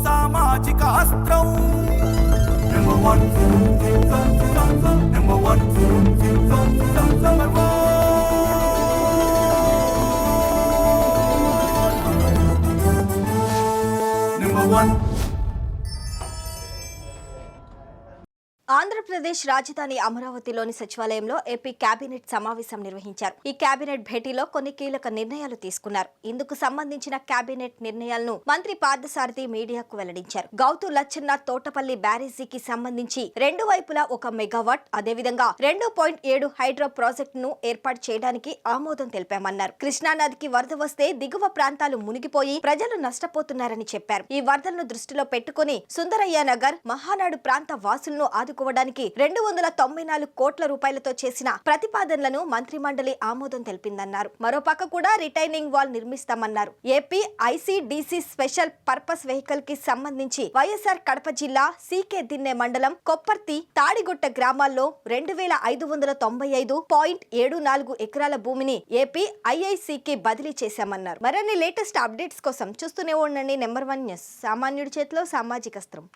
సామాజిక అస్త్రం number one number one number one. Andhra Pradesh రాజధాని అమరావతిలోని సచివాలయంలో ఏపీ కేబినెట్ సమావేశం నిర్వహించారు. ఈ కేబినెట్ భేటీలో కొన్ని కీలక నిర్ణయాలు తీసుకున్నారు. ఇందుకు సంబంధించిన కేబినెట్ నిర్ణయాలను మంత్రి పార్థసారథి మీడియాకు వెల్లడించారు. గౌతు లచ్చన్న తోటపల్లి బ్యారేజీకి సంబంధించి రెండు వైపులా 1 మెగావాట్ అదేవిధంగా 2.7 హైడ్రో ప్రాజెక్టును ఏర్పాటు చేయడానికి ఆమోదం తెలిపామన్నారు. కృష్ణానదికి వరద వస్తే దిగువ ప్రాంతాలు మునిగిపోయి ప్రజలు నష్టపోతున్నారని చెప్పారు. ఈ వరదలను దృష్టిలో పెట్టుకుని సుందరయ్య నగర్, మహానాడు ప్రాంత వాసులను ఆదుకోవడానికి 294 కోట్ల రూపాయలతో చేసిన ప్రతిపాదనలను మంత్రి మండలి ఆమోదం తెలిపిందన్నారు. మరోపక్క కూడా రిటైనింగ్ వాల్ నిర్మిస్తామన్నారు. AP ICDC special purpose vehicle కి సంబంధించి వైఎస్ఆర్ కడప జిల్లా సీకే దిన్నె మండలం కొప్పర్తి, తాడిగుట్ట గ్రామాల్లో 2595.74 ఎకరాల భూమిని ఏపీ ఐఐసీకి బదిలీ చేశామన్నారు. మరిన్ని లేటెస్ట్ అప్డేట్స్ కోసం చూస్తూనే ఉండండి నెంబర్ 1 న్యూస్. సామాన్యుడి చేతిలో సామాజిక అస్త్రం.